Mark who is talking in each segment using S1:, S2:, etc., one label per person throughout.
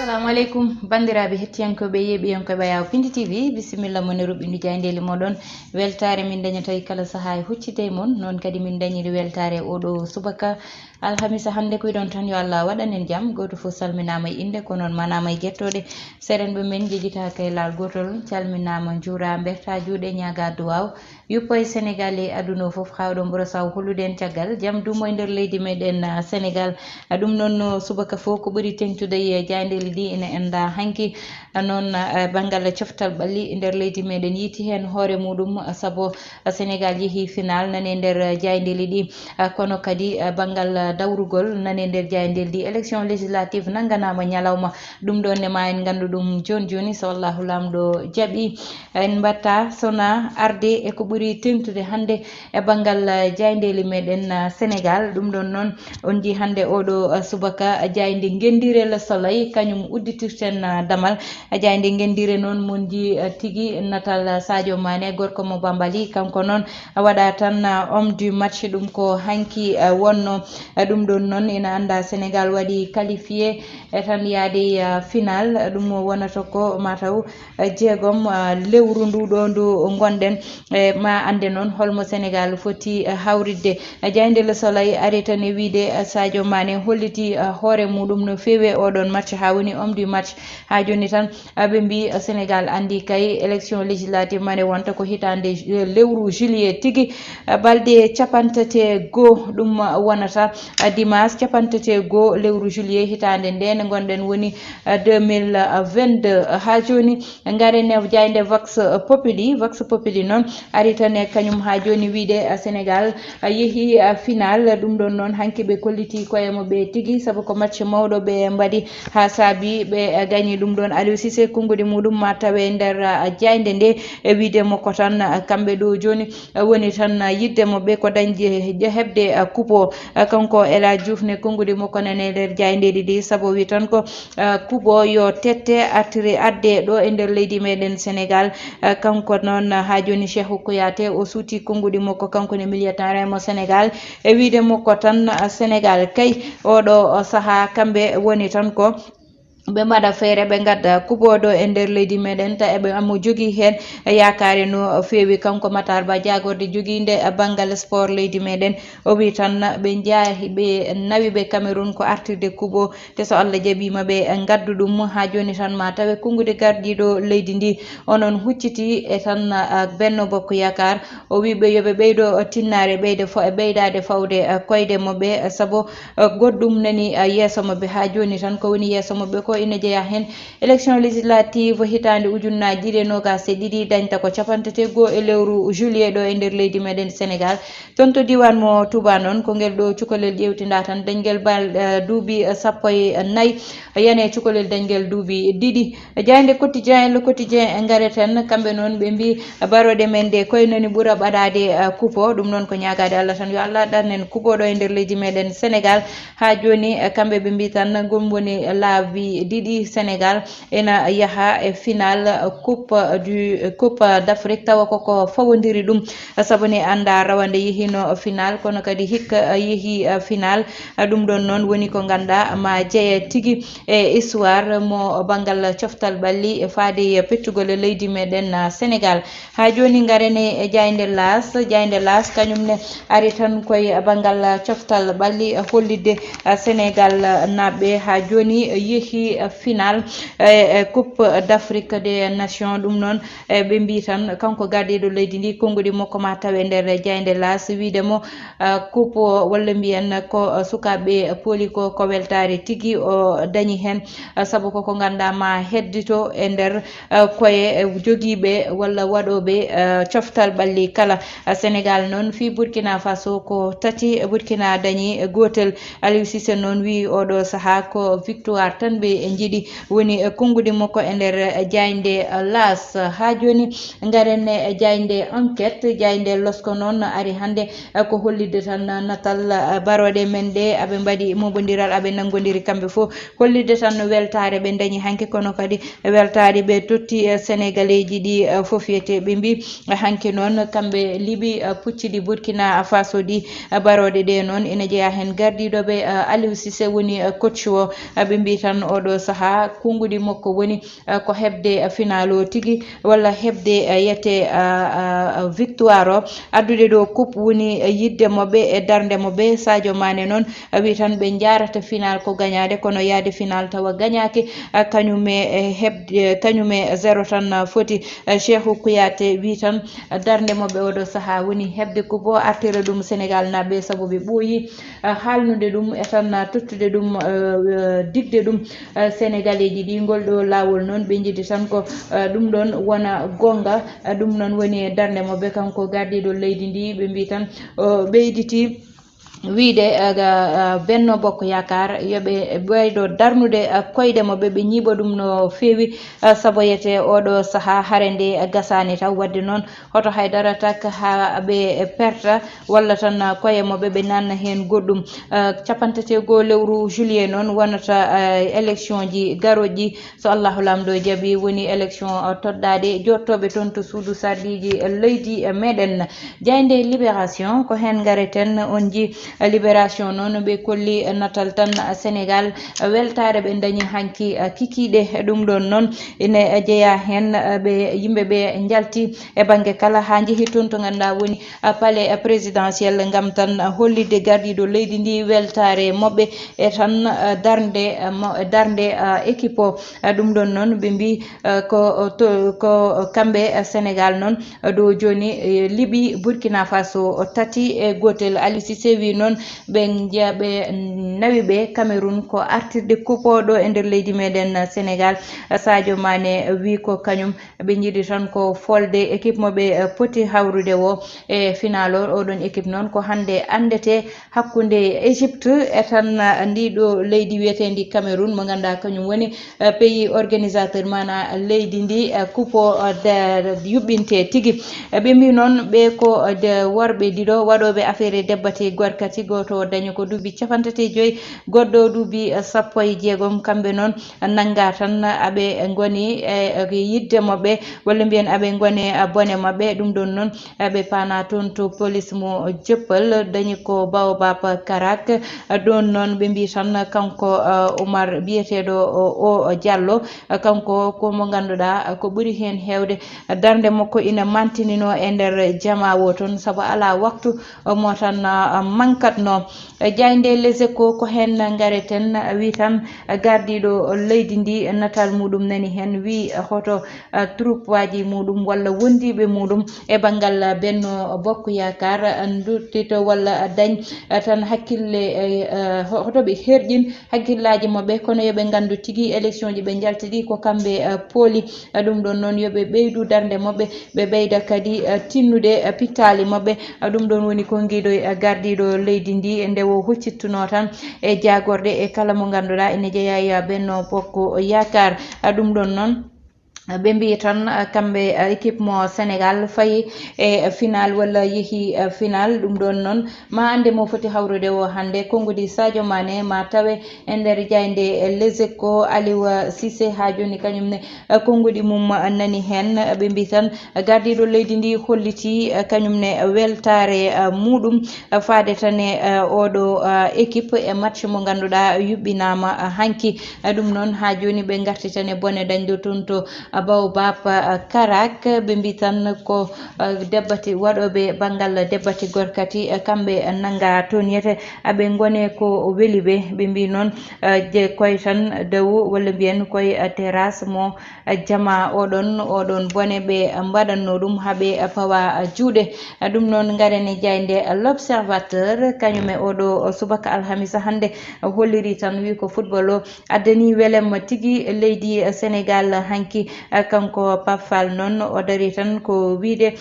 S1: assalamu aleykum bandiraɓe hettiyankoɓe yeeɓiyankoɓe Yaw Pindi TV bisimilla mon e ruɓɓindu jayndeli moɗon weltare min dañata kala saaha e huccide e mon noon kadi min dañiri weltare oɗo subaka alhamisa hande koyɗon tan yo Allah waɗan en jaam goto fof salminama e inde ko noon manama e guettode serenɓe men jejjita kay laal gotol calminama juura berta juuɗe ñaga duwaw yuppo e Sénégal e aduna foof hawɗo ɓuura saw hollude en caggal jaam dumo e nder leydi meɗen Sénégal ɗum noon subaka fof ko ɓuuri tengtude e jayndeli ɗi ina enda hanki noon banggal coftal ɓalli nder leydi meɗen yiiti hen hoore muɗum saabu Sénégal yeehi final nani nder jayndeli ɗi kono kadi banggal dawrugol nani nder jayndeli ɗi élection législative nagganama ñalawma ɗum ɗon ne ma en gandu ɗum joni joni so Allahu lamɗo jaaɓi en mbatta sona arde e ko ɓuuri tengtude hande e banggal jayndeli meɗen Sénégal ɗum ɗon noon on ji hande oɗo subaka jayde Guendirel Soleil kañum udditirten damal jayde Guendire noon mon ji tigui natal Sadio Mané gorko mo Bambali kanko noon waɗa tan homme du match ɗum ko hanki wonno ɗum ɗon noon ina anda Sénégal waɗi qualifié e tan yaade final ɗum wonata ko mataw jeegom lewru nduɗo ndu gonɗen e ma ande noon holmo Sénégal foti hawridde jayde Le Soleil ari tan e wiide Sadio Mané holliti hoore muɗum no fewi oɗon match ha woni homme du match ha joni tan ɓe mbi Sénégal andi kay élection législative mane wonta ko hitande lewru juillet tigui balɗe capantati goho ɗum wonata dimanche capantati goho lewru juillet hitande nde gonɗen woni 2022 ha joni garen e jayde Vox Populi noon ari tan e kañum ha joni wiide Sénégal yeehi final ɗum ɗon noon hanki ɓe kolliti koyema ɓe tigui saabu ko match mawɗo ɓe mbaɗi ha saabi ɓe gagni ɗum ɗon Aliou Cissé konngudi muɗum ma tawe nder jayde nde e wiidemo ko tan kamɓe ɗo joni woni tan yiddemo ɓe ko dañde hebde coupe o kanko El Hadji Diouf ne konngudi makko nane nder jayndeli ɗi saabu wi tan ko coupe o yo tette artiri adde ɗo e nder leydi meɗen Sénégal kanko noon ha joni Cheikhou Kouyaté o suuti konngudi makko kanko ne militaire mo Sénégal e wiidemo ko tan Sénégal kay oɗo saaha kamɓe woni tan ko ɓe mbaɗa feere ɓe gadda kuɓoɗo e nder leydi meɗen ta eɓe amo jogui hen yakare no fewi kanko Matar Ba jagorde joguinde banggal sport leydi meɗen o wi tan ɓe jaahi ɓe nawi ɓe Cameroun ko artirde kuuɓo te so Allah jaaɓima ɓe gaddu ɗum ha joni tan ma tawe kongude gardiɗo leydi ndi onon hucciti e tan Benno Bokk Yakar o wi ɓe yooɓe ɓeydo tinnare ɓeydade fawde koyɗe moɓe saabu goɗɗum nani yeeso moɓe ha joni tan ko woni yeeso moɓe ko ina jeeya hen élection législative hitande ujunnaje ɗiɗi e nogas e ɗiɗi dañta ko capantati goho e lewru juillet ɗo e nder leydi meɗen Sénégal toon to diwan mo Touba noon ko ngel ɗo cukalel ƴewtinda tan dañguel bal duuɓi sappo e nayyi yane cukalel dañguel duuɓi ɗiɗi jayde quotidien le quotidien e gareten kamɓe noon ɓe mbi baroɗe men de koynoni ɓuura ɓaɗade coupo ɗum noon ko ñagade Allah tan yo Allah ɗannen coupoɗo e nder leydi meɗen Sénégal ha joni kamɓe ɓe mbi tan gom woni laabi ɗiɗi Sénégal ena yaaha e final coupe d'Afrique tawa koko fawodiri ɗum saabu ne anda rawande yeehino final kono kadi hikka yeehi final ɗum ɗon noon woni ko ganduɗa ma jeeye tigui e histoire mo banggal coftal ɓalli e faade pettugol e leydi meɗen Sénégal ha joni garene e jayde las kañum ne ari tan koye banggal coftal ɓalli hollidde Sénégal naɓɓe ha joni yeehi final e coupe d'Afrique des nations ɗum noon ɓe mbi tan kanko gardiɗo leydi ndi konngudi makko ma tawe nder jayde las wiidemo coupe o walla mbiyen ko sukaɓe pooli ko weltare tigui o dañi hen saabu koko ganduɗa ma heddito e nder koye joguiɓe walla waɗoɓe coftal ɓalli kala Sénégal noon fi Burkina Faso ko tati Burkina dañi gotel Aliou Cissé noon wi oɗo saaha ko victoire tan ɓe jiiɗi woni konngudi makko e nder jayde las ha joni garen e jayde enquête jayde losko noon ari hande ko hollide tan natal baroɗe men ɗe aɓe mbaɗi mobodiral aɓe nangodiri kamɓe fo hollide tan weltare ɓe dañi hanki kono kadi weltare ɓe totti sénégalais ji ɗi fofiyete ɓe mbi hanki noon kamɓe liiɓi pucciɗi Burkina Faso ɗi baroɗe ɗe noon ina jeeya hen gardiɗoɓe Aliou Cissé woni coach o ɓe mbi tan oɗo oɗo saha kungudi makko woni ko hebde final o tigi walla hebde yete victoire o addude ɗo coupe woni yidde moɓe e darde moɓe. Sadio Mané noon wi tan ɓe jarata final ko gagnade kono yaade final tawa gagnaki kañume hebde kañume 0 tan foti. Cheikhou Kouyaté wi tan darde moɓe oɗo saha woni hebde coupe o artira ɗum Sénégal naɓe saabu ɓe ɓooyi haalnude ɗum e tan tottude ɗum digde ɗum sénégalais ji ɗi ngol ɗo lawol noon ɓe jiidi tan ko ɗum ɗon wona gonga. ɗum noon woni darde moɓe kanko gardiɗo leydi ndi ɓe mbi tan ɓeyditi wiide Benno Bokk Yakar yoɓe ɓeydo darnude koyɗe moɓe ɓe ñiiɓa ɗum no feewi saboyete oɗo saha hare nde gasani taw wadde noon hoto haydara tak ha ɓe perta walla tan koye moɓe ɓe nanna hen goɗɗum. 31 lewru juillet noon wonata élection ji garoji so Allahu lamɗo jaaɓi woni élection toddaɗe jottoɓe toon to suudu sardiji leydi meɗen. Jayde Libération ko hen gareten on ji Libération noon ɓe kolli natal tan Sénégal weltare ɓe dañi hanki kikiɗe ɗum ɗon noon ine jeeya hen ɓe yimɓeɓe jalti e banggue kala ha jeehi toon to ganduɗa woni palais présidentiel gam tan hollide gardiɗo leydi ndi weltare moɓɓe e tan darde équipe o. ɗum ɗon noon ɓe mbi ko kamɓe Sénégal noon ɗo joni liiɓi Burkina Faso tati e gotel. Aliou Cissé wi noon ɓe nawi ɓe Cameroun ko artirde kupoɗo e nder leydi meɗen Sénégal. Sadio Mané wi ko kañum ɓe jiiɗi tan ko folde équipe moɓe poti hawrude o e final o. oɗon équipe noon ko hande andete hakkude Égypte e tan ndiɗo leydi wiyetendi Cameroun mo ganduɗa kañum woni pays organisateur mana leydi ndi coupo yuɓɓinte tigui. ɓe mbi noon ɓe ko worɓe ɗiɗo waɗoɓe affaire debbati gorkati goto dañi ko duuɓi 35 goɗɗo duuɓi 16 kamɓe noon nanga tan aɓe goni e yidde moɓɓe walla mbiyen aɓe goni bone mabɓe. ɗum ɗon noon ɓe pana toon to police mo Dieuppeul dañi ko Baobab Karak. ɗon noon ɓe mbi tan kanko Oumar biyeteɗo o Diallo kanko komo ganduɗa ko ɓuuri hen hewde darde makko ina mantinino e nder jama o toon saabu ala waktu mo tan mankatno. Jayde Les Échos ko hen gareten wi tan gardiɗo leydi ndi natal muɗum nani hen wi hoto troupe waji muɗum walla wondiɓe muɗum e banggal Benno Bokk Yakar duttito walla dañ tan hakkille hotoɓe herƴin hakkillaji mabɓe kono yoɓe gandu tigui élection ji ɓe jaltiɗi ko kamɓe pooli. ɗum ɗon noon yoɓe ɓeydu darde mabɓe ɓe ɓeyda kadi tinnude pittali mabɓe. ɗum ɗon woni ko guiɗo gardiɗo leydi ndi nde o huccittuno tan e jagorde e kala mo ganduɗa ene jeeya Benno Bokk Yakar. ɗum ɗon noon ɓe mbi tan kamɓe équipe mo Sénégal fayi e final walla yeehi final. ɗum ɗon noon ma ande mo foti hawrude o hande konngudi Sadio Mané ma tawe e nder Jayde Les Échos. Aliou Cissé ha joni kañumne konngudi mum nani hen ɓe mbi tan gardiɗo leydi ndi holliti kañumne weltare muɗum faade tan e oɗo équipe e match mo ganduɗa yuɓɓinama hanki. ɗum noon ha joni ɓe garti tan e bone dañɗo toon to Baobab Karak. ɓe mbi tan ko debbati waɗoɓe banggal debbati gorkati kamɓe nanga toon yete aɓe gone ko weeli ɓe mbi noon je koye tan dow walla mbiyen koye terrasse mo jama oɗon bone ɓe mbaɗanno ɗum haaɓe pawa juuɗe. ɗum noon garene Jayde L'Observateur kañum e oɗo subaka alhamisa hande holliri tan wi ko football o addani welem tigui leydi Sénégal hanki. kanko Pape Fall noon o dari tan ko wiide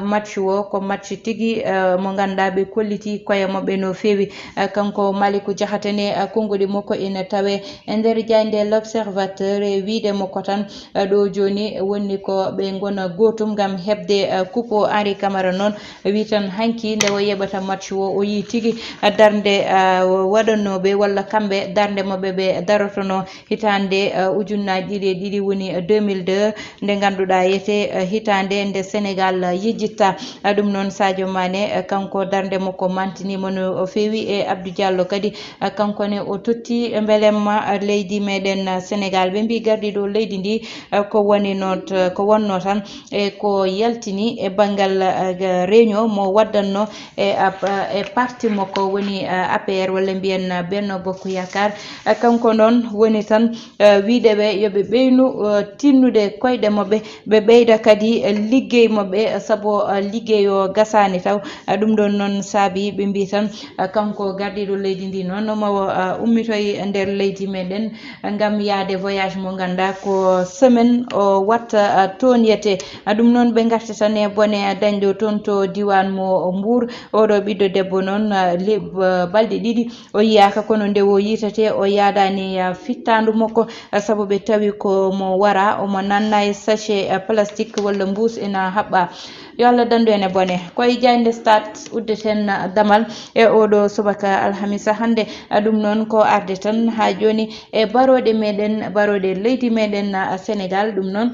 S1: match o ko match tigui mo ganduɗa ɓe kolliti koye mabɓe no feewi. kanko Malikou Diakhaté ne konngudi makko ina tawe e nder Jayde L'Observateur e wiide makko tan ɗo joni wonni ko ɓe gona gotum gam hebde coupe Henri Camara noon wi tan hanki nde o yeɓata match o yi tigui darde waɗannoɓe walla kamɓe darde mabɓe ɓe darotono hitande ujunnaji ɗiɗi woni 2002 2 nde ganduɗa yete hitande nde Sénégal yejjitta ɗum noon Sadio Mané kanko darde makko mantinima no feewi e Abdou Diallo kadi kankone o totti belemma leydi meɗen Sénégal ɓe mbi gardiɗo leydi ndi ko wonno tan e ko yaltini e banggal réunion mo waddanno e parti makko woni APR walla mbiyen Benno Bokk Yakar kanko noon woni tan wiideɓe yoɓe ɓeynu tinnude koyɗe mabɓe ɓe ɓeyda kadi liggey mabɓe saabu liggey o gasani taw ɗum ɗon noon saabi ɓe mbi tan kanko gardiɗo leydi ndi noon mawo ummitoy nder leydi meɗen ngam yaade voyage mo ganda ko semaine o watta toon yete ɗum noon ɓe garti tan e bone dañɗo toon to diwan mo Mbour oɗo ɓiɗɗo debbo noon balɗe ɗiɗi o yiyaka kono nde o yitate o yadani fittandu makko saabu ɓe tawi ko mo wara omo nanna e sachet plastique walla mbus ina haɓɓa yo Allah dandu en e bone koye Diaynde Stade uddeten damal e oɗo subaka alhamisa hande ɗum noon ko arde tan ha joni e baroɗe meɗen baroɗe leydi meɗen Sénégal ɗum noon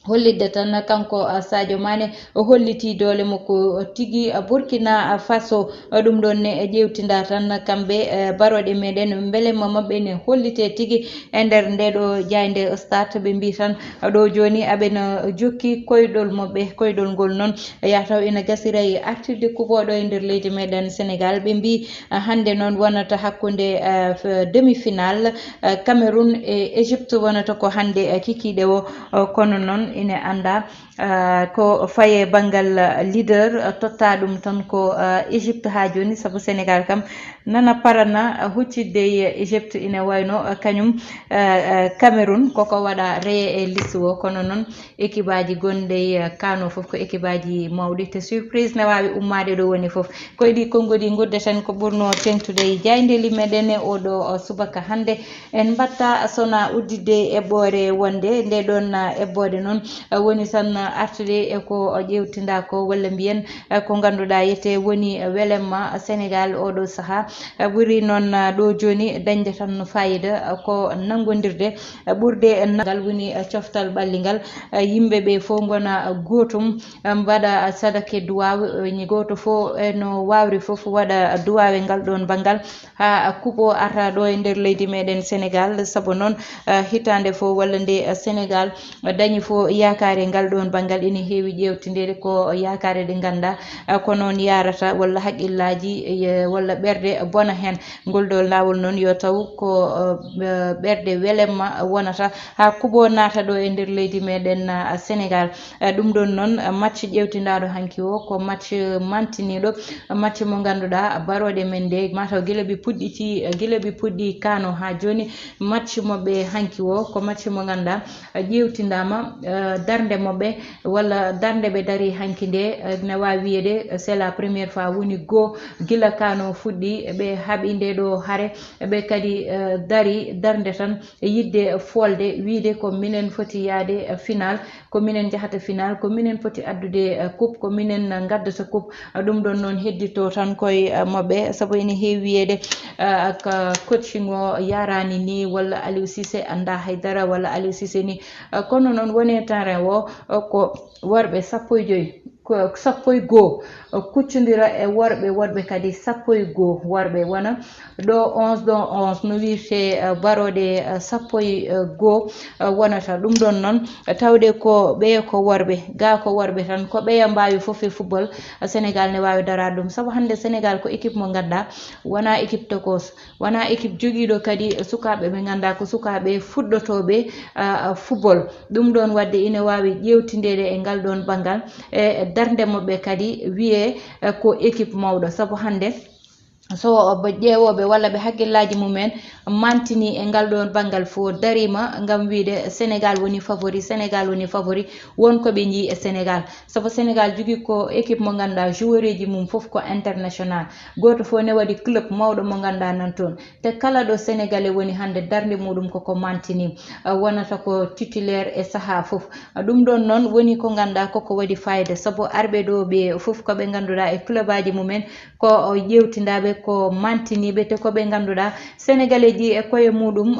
S1: hollidde tan kanko Sadio Mané o holliti doole makko tigi Burkina Faso ɗum ɗon ne ƴewtinda tan kamɓe baroɗe meɗen beele mabɓe ne hollite tigi e nder ndeɗo Diaynde Stade ɓe mbi tan ɗo joni aɓena jokki koyɗol mabɓe koyɗol ngol noon yataw ina gasira e artirde kuboɗo e nder leydi meɗen Sénégal ɓe mbi hande noon wonata hakkude demi final Cameroun e Égypte wonata ko hande kikiɗe o kono noon ine anda ko faye banggal leader totta ɗum tan ko Égypte ha joni saabu Sénégal kam nana parana huccidde Égypte ina wayno kañum Cameroun koko waɗa raye e liste o kono noon équipe aji gonɗe kano foof ko équipe aji mawɗi te surprise ne wawi ummade ɗo woni foof koye ɗi konngodi guddeten ko ɓurno tengtude e jayndeli meɗen e oɗo subaka hande en batta sona uddide eɓɓore wonde nde ɗon eɓɓode noon woni tan artude eko ƴewtinda ko walla mbiyen ko ganduɗa yete woni welemma Sénégal oɗo saaha ɓuuri noon ɗo joni dañde tan fayida ko nanggodirde ɓurde ngal woni coftal ɓalligal yimɓeɓe fof gona gotum mbaɗa sadake duwaw ni goto fof eno wawri foof waɗa duwawe ngal ɗon banggal ha kuuɓo arta ɗo e nder leydi meɗen Sénégal saabu noon hitande fof walla nde Sénégal dañi fof yakare ngal ɗon banggal ina heewi ƴewtidede ko yakare ɗe ganda ko noon yarata walla haqqillaji walla ɓerde bona hen ngol ɗo lawol noon yo taw ko ɓerde welemma wonata ha kuuɓo naata ɗo e nder leydi meɗen Sénégal ɗum ɗon noon match ƴewtindaɗo hanki o ko match mantiniɗo match mo ganduɗa baroɗe men nde mataw guila ɓe puɗɗi kano ha joni match moɓɓe hanki o ko match mo ganduɗa ƴewtindama darde moɓɓe walla darde ɓe daari hanki nde ne wawi wiyede c'est la première fois woni go guila kano fuɗɗi ɓe haaɓi nde ɗo haare ɓe kadi daari darde tan yidde folde wiide ko minen foti yaade final ko minen jahata final ko minen foti addude coupe ko minen gaddata coupe ɗum ɗon noon heddito tan koye mabɓe saabu ene heewi wiyede coaching o yarani ni walla Aliou Cissé anda haydara walla Aliou Cissé ni kono noon woni terrain o ko worɓe 15 kuccodira e worɓe woɗɓe kadi 11 worɓe wona ɗo 11 no wirte baroɗe 11 wonata ɗum ɗon noon tawde ko ɓeya ko worɓe ga ko worɓe tan ko ɓeya mbawi foof e football Sénégal ne wawi darade ɗum saabu hande Sénégal ko équipe mo ganduɗa wona équipe tokos wona équipe joguiɗo kadi sukaɓe ɓe ganduɗa ko sukaɓe fuɗɗotoɓe football ɗum ɗon wadde ina wawi ƴewtidede e ngal ɗon banggal e darde mabɓe kadi wiye ko équipe mawɗo saabu hande so ƴeewoɓe walla ɓe haqqillaji mumen mantini e ngal ɗon banggal fo darima ngam wiide Sénégal woni favori wonkoɓe jii e Sénégal saabu Sénégal jogui ko équipe mo ganduɗa joueur uji mum foof ko international goto fo ne waɗi club mawɗo mo ganduɗa nan toon te kala ɗo sénégalais woni hande darde muɗum koko mantini wonata ko titulaire e saaha foof ɗum ɗon noon woni ko ganduɗa koko waɗi fayida saabu arɓe ɗo ɓe foof koɓe ganduɗa e club aji mumen ko ƴewtindaɓe ko mantiniɓe te ko ɓe ganduɗa sénégalais ji e koye muɗum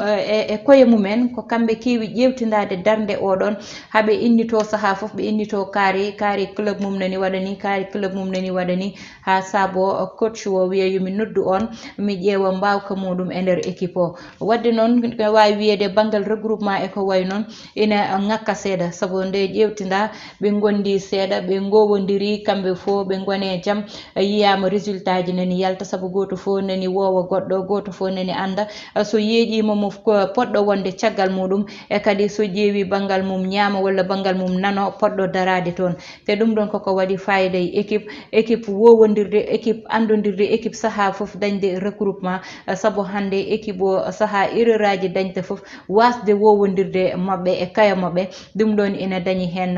S1: e koye mumen ko kamɓe keewi ƴewtidade darde oɗon haɓe innito saaha foof ɓe innito kaari club mum nani waɗani kaari club mum nani waɗani ha saabo coach o wiya yomi noddu on mi ƴeewa mbawka muɗum e nder équipe o wadde noon wawi wiyede banggal regroupement e ko way noon ina ngakka seeɗa saabu nde ƴewtida ɓe gondi seeɗa ɓe gowodiri kamɓe fo ɓe gone jaam yiyama résultat ji nani yalta saabu goto fo nani wowa goɗɗo goto fo nani anda so yeeƴima mo poɗɗo wonde caggal muɗum e kadi so ƴeewi banggal mum ñaama walla banggal mum nano poɗɗo darade toon te ɗum ɗon koko waɗi fayida e équipe wowodirde équipe andodirde équipe saaha foof dañde regroupement saabu hande équipe o saaha erreur aji dañta foof wasde wowodirde mabɓe e kaya mabɓe ɗum ɗon ina dañi hen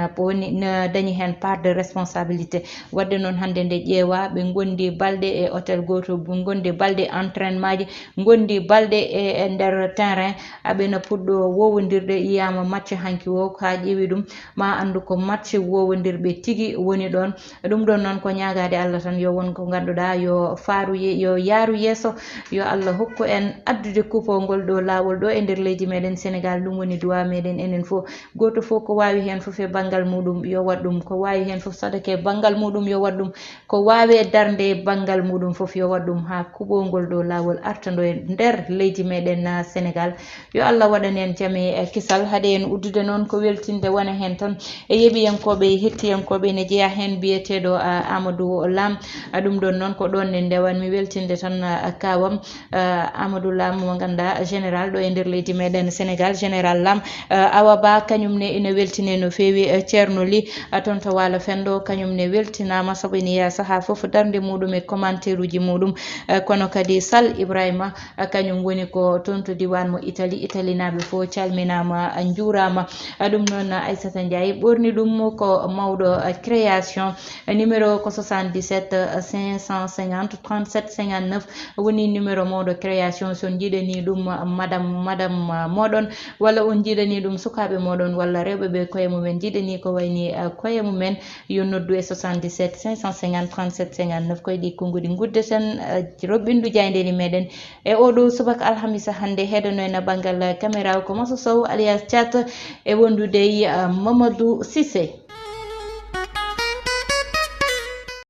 S1: dañi hen part de responsabilité wadde noon hande nde ƴeewa ɓe gondi balɗe e hôtel goto gondi balɗe entraînement ji gondi balɗe e nder terrain aɓena puɗɗo wowodirde yiyama match hanki o ha ƴeewi ɗum ma andu ko match wowodirɓe tigui woni ɗon ɗum ɗon noon ko ñagade Allah tan yo won ko ganduɗa yo faaru yo yaaru yesso yo Allah hokku en addude kupolngol ɗo lawol ɗo e nder leydi meɗen Sénégal ɗum woni duwa meɗen enen fo goto fo ko wawi hen foof e banggal muɗum yo wat ɗum ko wawi hen foof sadake banggal muɗum yo wat ɗum ko wawe darde banggal muɗum foof yo wat ɗum ha kuɓolngol ɗo lawol artado e nder leydi meɗen Sénégal yo Allah waɗan en jaam e kisal haade en uddude noon ko weltinde wona hen tan e yeeɓiyankoɓe hettiyankoɓe ne jeeya hen biyeteɗo Amadou Lam ɗum ɗon noon ko ɗon ne ndewanmi weltinde tan kawam Amadou Lam mo ganduɗa général ɗo e nder leydi meɗen Sénégal général Lam Awa Ba kañumne ina weltine no fewi ceerno Ly toon to Walo Fendo kañumne weltinama saabu ene yiya saaha foof darde muɗum e commentaire uji muɗum kono kadi Sall Ibrahima kañum woni ko toon to diwan mo Italie naɓe fo calminama juurama ɗum noon Aissata Ndiaye ɓorni ɗum ko mawɗo création numéro ko 77 550 37 59 woni numéro mawɗo création son jiiɗani ɗum madame moɗon walla on jiiɗani ɗum sukaɓe moɗon walla rewɓeɓe koye mumen jiiɗani ko wayni koye mumen yo noddu e 77 550 37 59 koye ɗi konngudi guddeten roɓɓindu jayndeli meɗen e oɗo subaka alhamisa hande heɗano en banggal caméra ko Massa Sow alias Thiat e wondude Mamadou Cissé.